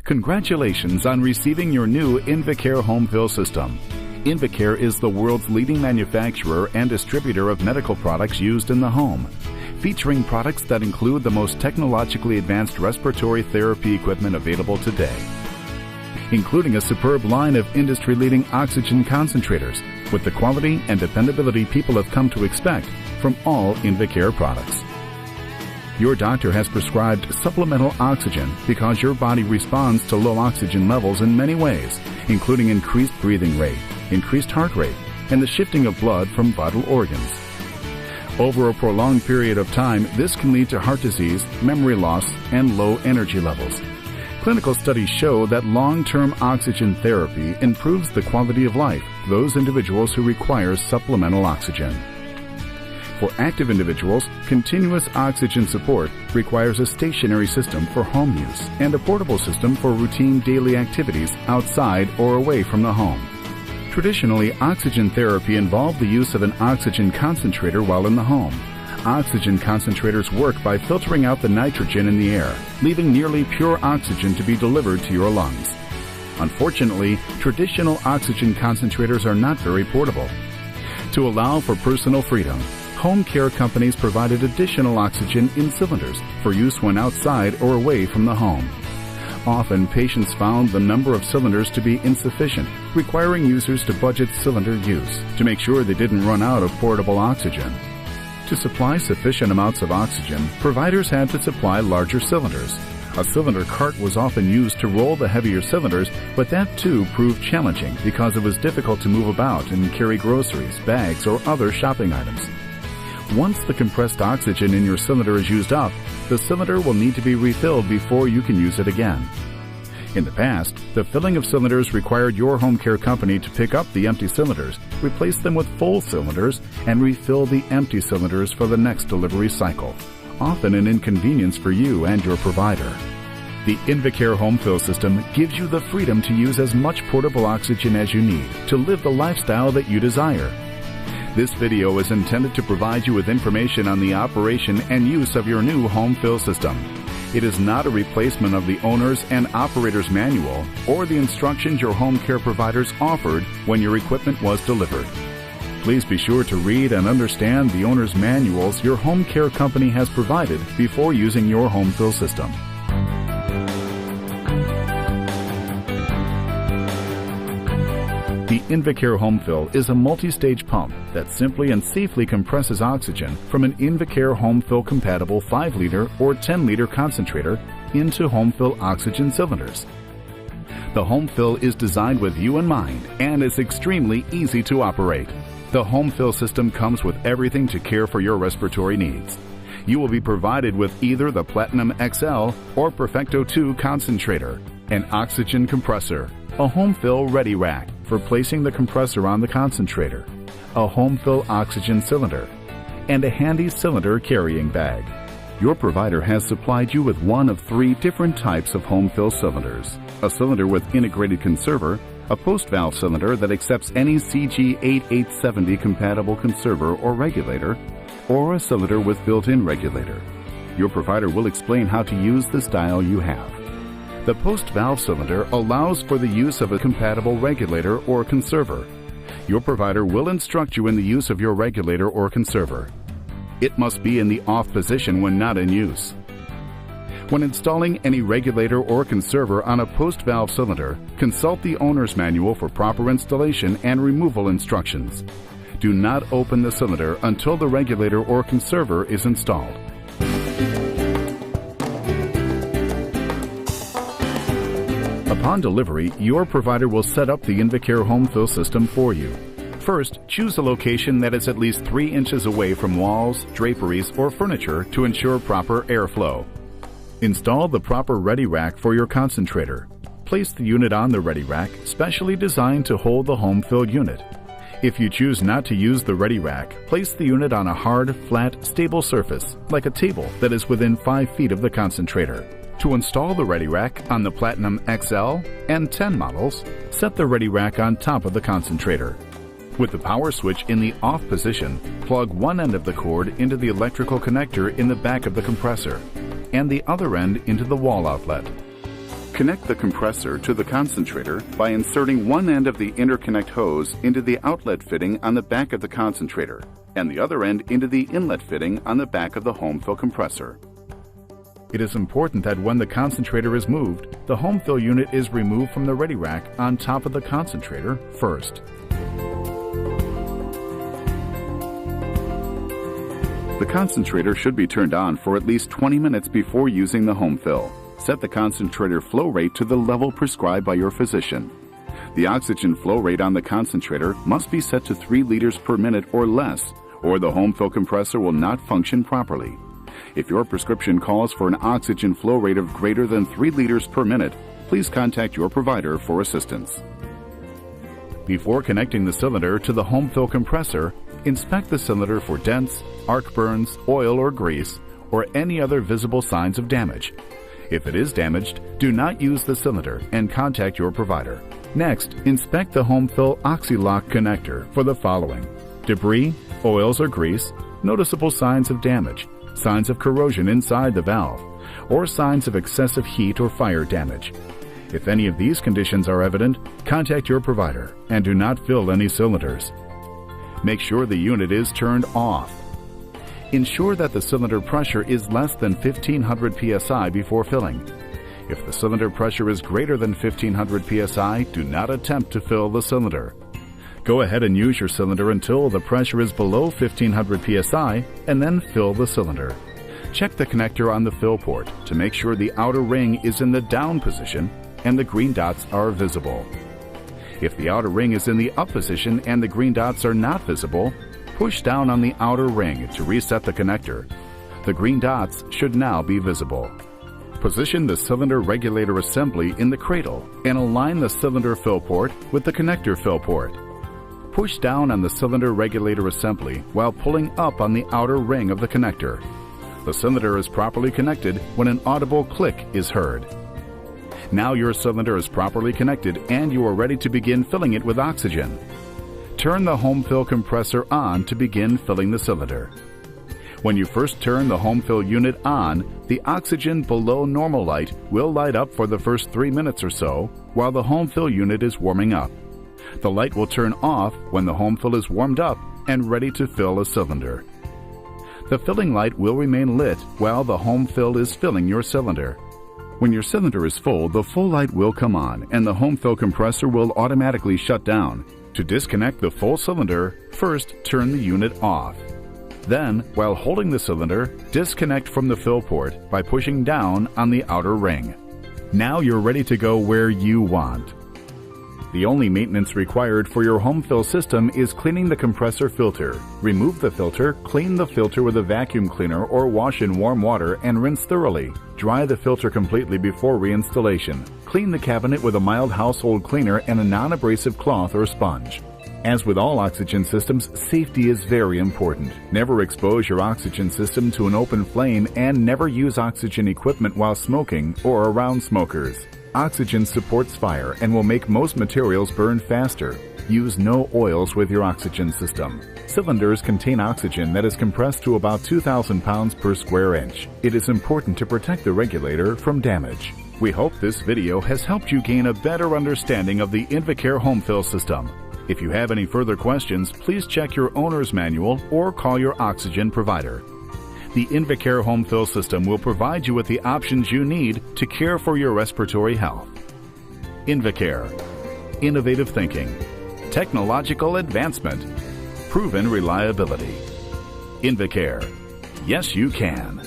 Congratulations on receiving your new Invacare Homefill system. Invacare is the world's leading manufacturer and distributor of medical products used in the home, featuring products that include the most technologically advanced respiratory therapy equipment available today, including a superb line of industry-leading oxygen concentrators with the quality and dependability people have come to expect from all Invacare products. Your doctor has prescribed supplemental oxygen because your body responds to low oxygen levels in many ways, including increased breathing rate, increased heart rate, and the shifting of blood from vital organs. Over a prolonged period of time, this can lead to heart disease, memory loss, and low energy levels. Clinical studies show that long-term oxygen therapy improves the quality of life for those individuals who require supplemental oxygen. For active individuals, continuous oxygen support requires a stationary system for home use and a portable system for routine daily activities outside or away from the home. Traditionally, oxygen therapy involved the use of an oxygen concentrator while in the home. Oxygen concentrators work by filtering out the nitrogen in the air, leaving nearly pure oxygen to be delivered to your lungs. Unfortunately, traditional oxygen concentrators are not very portable. To allow for personal freedom, home care companies provided additional oxygen in cylinders for use when outside or away from the home. Often, patients found the number of cylinders to be insufficient, requiring users to budget cylinder use to make sure they didn't run out of portable oxygen. To supply sufficient amounts of oxygen, providers had to supply larger cylinders. A cylinder cart was often used to roll the heavier cylinders, but that too proved challenging because it was difficult to move about and carry groceries, bags, or other shopping items. Once the compressed oxygen in your cylinder is used up, the cylinder will need to be refilled before you can use it again. In the past, the filling of cylinders required your home care company to pick up the empty cylinders, replace them with full cylinders, and refill the empty cylinders for the next delivery cycle, often an inconvenience for you and your provider. The Invacare Homefill system gives you the freedom to use as much portable oxygen as you need to live the lifestyle that you desire. This video is intended to provide you with information on the operation and use of your new Homefill system. It is not a replacement of the owner's and operator's manual or the instructions your home care providers offered when your equipment was delivered. Please be sure to read and understand the owner's manuals your home care company has provided before using your Homefill system. The Invacare Homefill is a multi-stage pump that simply and safely compresses oxygen from an Invacare Homefill compatible 5-liter or 10-liter concentrator into Homefill oxygen cylinders. The Homefill is designed with you in mind and is extremely easy to operate. The Homefill system comes with everything to care for your respiratory needs. You will be provided with either the Platinum XL or Perfecto 2 concentrator, an oxygen compressor, a Homefill Ready Rack for placing the compressor on the concentrator, a Homefill oxygen cylinder, and a handy cylinder carrying bag. Your provider has supplied you with one of 3 different types of Homefill cylinders: a cylinder with integrated conserver, a post-valve cylinder that accepts any CG8870 compatible conserver or regulator, or a cylinder with built-in regulator. Your provider will explain how to use the style you have. The post-valve cylinder allows for the use of a compatible regulator or conserver. Your provider will instruct you in the use of your regulator or conserver. It must be in the off position when not in use. When installing any regulator or conserver on a post-valve cylinder, consult the owner's manual for proper installation and removal instructions. Do not open the cylinder until the regulator or conserver is installed. Upon delivery, your provider will set up the Invacare Homefill system for you. First, choose a location that is at least 3 inches away from walls, draperies, or furniture to ensure proper airflow. Install the proper Ready Rack for your concentrator. Place the unit on the Ready Rack, specially designed to hold the Homefill unit. If you choose not to use the Ready Rack, place the unit on a hard, flat, stable surface, like a table that is within 5 feet of the concentrator. To install the Ready Rack on the Platinum XL and 10 models, set the Ready Rack on top of the concentrator. With the power switch in the off position, plug one end of the cord into the electrical connector in the back of the compressor and the other end into the wall outlet. Connect the compressor to the concentrator by inserting one end of the interconnect hose into the outlet fitting on the back of the concentrator and the other end into the inlet fitting on the back of the Homefill compressor. It is important that when the concentrator is moved, the Homefill unit is removed from the ready rack on top of the concentrator first. The concentrator should be turned on for at least 20 minutes before using the Homefill. Set the concentrator flow rate to the level prescribed by your physician. The oxygen flow rate on the concentrator must be set to 3 liters per minute or less, or the Homefill compressor will not function properly. If your prescription calls for an oxygen flow rate of greater than 3 liters per minute, please contact your provider for assistance. Before connecting the cylinder to the Homefill compressor, inspect the cylinder for dents, arc burns, oil or grease, or any other visible signs of damage. If it is damaged, do not use the cylinder and contact your provider. Next, inspect the Homefill OxyLock connector for the following: debris, oils or grease, noticeable signs of damage, signs of corrosion inside the valve, or signs of excessive heat or fire damage. If any of these conditions are evident, contact your provider and do not fill any cylinders. Make sure the unit is turned off. Ensure that the cylinder pressure is less than 1500 psi before filling. If the cylinder pressure is greater than 1500 psi, do not attempt to fill the cylinder. Go ahead and use your cylinder until the pressure is below 1500 psi and then fill the cylinder. Check the connector on the fill port to make sure the outer ring is in the down position and the green dots are visible. If the outer ring is in the up position and the green dots are not visible, push down on the outer ring to reset the connector. The green dots should now be visible. Position the cylinder regulator assembly in the cradle and align the cylinder fill port with the connector fill port. Push down on the cylinder regulator assembly while pulling up on the outer ring of the connector. The cylinder is properly connected when an audible click is heard. Now your cylinder is properly connected and you are ready to begin filling it with oxygen. Turn the Homefill compressor on to begin filling the cylinder. When you first turn the Homefill unit on, the oxygen below normal light will light up for the first 3 minutes or so while the Homefill unit is warming up. The light will turn off when the Homefill is warmed up and ready to fill a cylinder. The filling light will remain lit while the Homefill is filling your cylinder. When your cylinder is full, the full light will come on and the Homefill compressor will automatically shut down. To disconnect the full cylinder, first turn the unit off. Then, while holding the cylinder, disconnect from the fill port by pushing down on the outer ring. Now you're ready to go where you want. The only maintenance required for your Homefill system is cleaning the compressor filter. Remove the filter, clean the filter with a vacuum cleaner or wash in warm water and rinse thoroughly. Dry the filter completely before reinstallation. Clean the cabinet with a mild household cleaner and a non-abrasive cloth or sponge. As with all oxygen systems, safety is very important. Never expose your oxygen system to an open flame and never use oxygen equipment while smoking or around smokers. Oxygen supports fire and will make most materials burn faster. Use no oils with your oxygen system. Cylinders contain oxygen that is compressed to about 2,000 pounds per square inch. It is important to protect the regulator from damage. We hope this video has helped you gain a better understanding of the Invacare Homefill system. If you have any further questions, please check your owner's manual or call your oxygen provider. The Invacare Homefill system will provide you with the options you need to care for your respiratory health. Invacare. Innovative thinking. Technological advancement. Proven reliability. Invacare. Yes, you can.